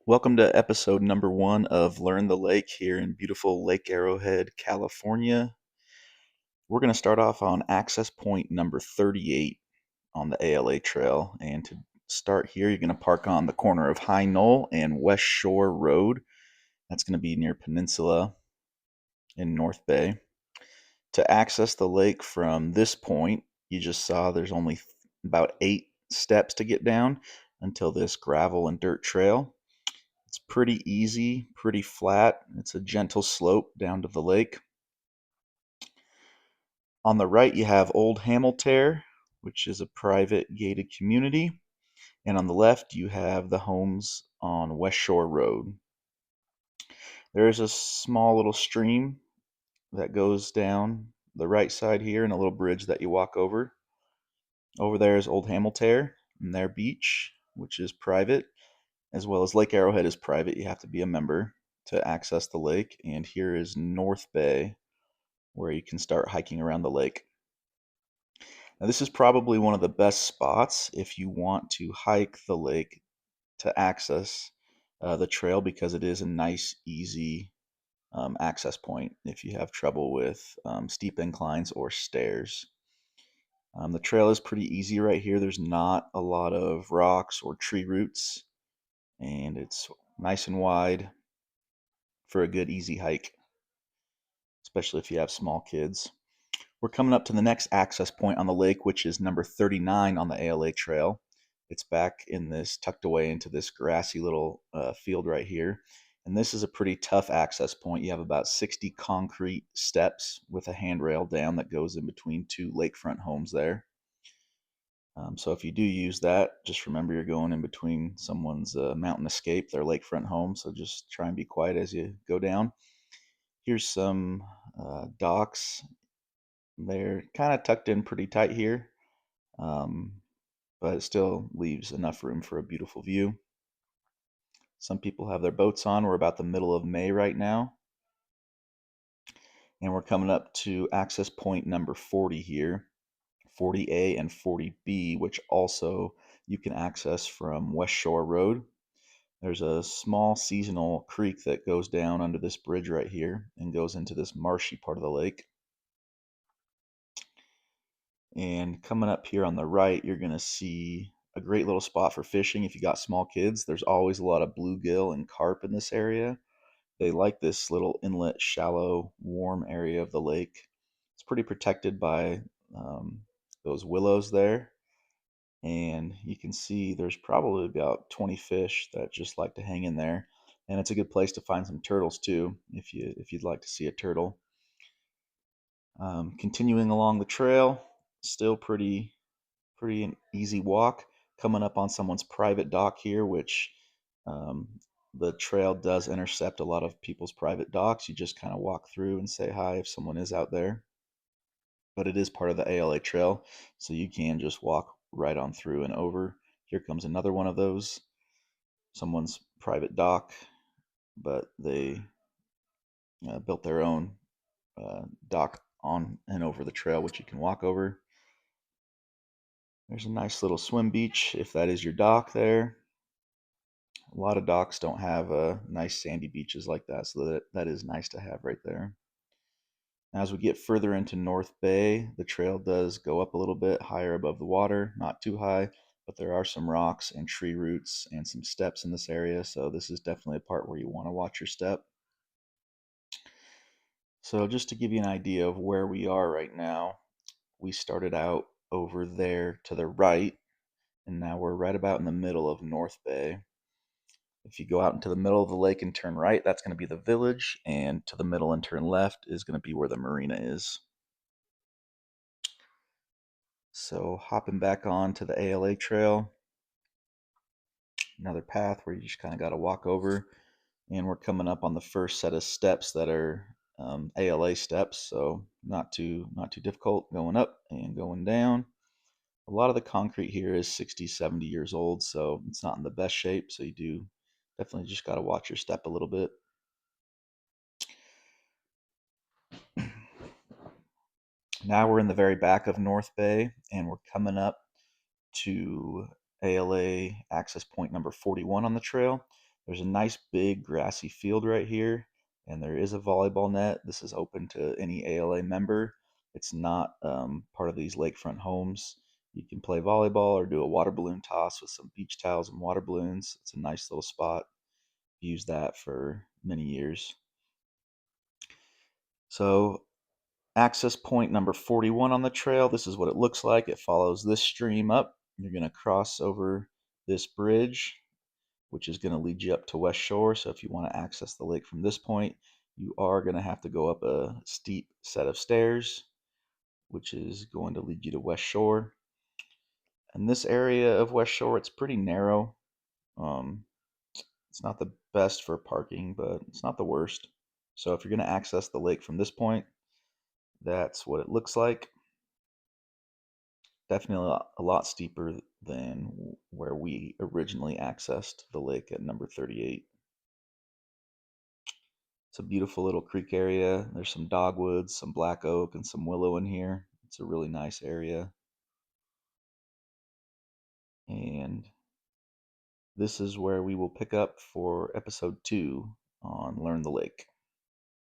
Welcome to episode number 1 of Learn the Lake here in beautiful Lake Arrowhead, California. We're going to start off on access point number 38 on the ALA trail. And to start here, you're going to park on the corner of High Knoll and West Shore Road. That's going to be near Peninsula in North Bay. To access the lake from this point, you just saw there's only about 8 steps to get down until this gravel and dirt trail. It's pretty easy, pretty flat. It's a gentle slope down to the lake. On the right, you have Old Hamiltare, which is a private gated community. And on the left, you have the homes on West Shore Road. There is a small little stream that goes down the right side here and a little bridge that you walk over. Over there is Old Hamiltare and their beach, which is private, as well as Lake Arrowhead is private. You have to be a member to access the lake. And here is North Bay, where you can start hiking around the lake. Now, this is probably one of the best spots if you want to hike the lake to access the trail, because it is a nice, easy access point if you have trouble with steep inclines or stairs. The trail is pretty easy right here. There's not a lot of rocks or tree roots, and it's nice and wide for a good, easy hike, especially if you have small kids. We're coming up to the next access point on the lake, which is number 39 on the ALA trail. It's back in this, tucked away into this grassy little field right here. And this is a pretty tough access point. You have about 60 concrete steps with a handrail down that goes in between two lakefront homes there. So if you do use that, just remember you're going in between someone's mountain escape, their lakefront home. So just try and be quiet as you go down. Here's some docks. They're kind of tucked in pretty tight here, but it still leaves enough room for a beautiful view. Some people have their boats on. We're about the middle of May right now, and we're coming up to access point number 40 here, 40A and 40B, which also you can access from West Shore Road. There's a small seasonal creek that goes down under this bridge right here and goes into this marshy part of the lake. And coming up here on the right, you're going to see a great little spot for fishing if you got small kids. There's always a lot of bluegill and carp in this area. They like this little inlet, shallow, warm area of the lake. It's pretty protected by um, those willows there. And you can see there's probably about 20 fish that just like to hang in there. And it's a good place to find some turtles too, if you'd like to see a turtle. Continuing along the trail, still pretty an easy walk. Coming up on someone's private dock here, which um, the trail does intercept a lot of people's private docks. You just kind of walk through and say hi if someone is out there. But it is part of the ALA trail, so you can just walk right on through and over. Here comes another one of those, someone's private dock, but they built their own dock on and over the trail, which you can walk over. There's a nice little swim beach if that is your dock there. A lot of docks don't have nice sandy beaches like that, so that is nice to have right there. Now, as we get further into North Bay, the trail does go up a little bit higher above the water, not too high, but there are some rocks and tree roots and some steps in this area, so this is definitely a part where you want to watch your step. So just to give you an idea of where we are right now, we started out over there to the right, and now we're right about in the middle of North Bay. If you go out into the middle of the lake and turn right, that's going to be the village, and to the middle and turn left is going to be where the marina is. So hopping back on to the ALA trail, another path where you just kind of got to walk over, and we're coming up on the first set of steps that are ALA steps, so not too difficult going up and going down. A lot of the concrete here is 60, 70 years old, so it's not in the best shape, so you do definitely just got to watch your step a little bit. Now we're in the very back of North Bay, and we're coming up to ALA access point number 41 on the trail. There's a nice big grassy field right here, and there is a volleyball net. This is open to any ALA member. It's not part of these lakefront homes. You can play volleyball or do a water balloon toss with some beach towels and water balloons. It's a nice little spot. Used that for many years. So access point number 41 on the trail. This is what it looks like. It follows this stream up. You're going to cross over this bridge, which is going to lead you up to West Shore. So if you want to access the lake from this point, you are going to have to go up a steep set of stairs, which is going to lead you to West Shore. And this area of West Shore, it's pretty narrow. Um, it's not the best for parking, but it's not the worst. So if you're going to access the lake from this point, that's what it looks like. Definitely a lot steeper than where we originally accessed the lake at number 38. It's a beautiful little creek area. There's some dogwoods, some black oak, and some willow in here. It's a really nice area. And this is where we will pick up for episode 2 on Learn the Lake.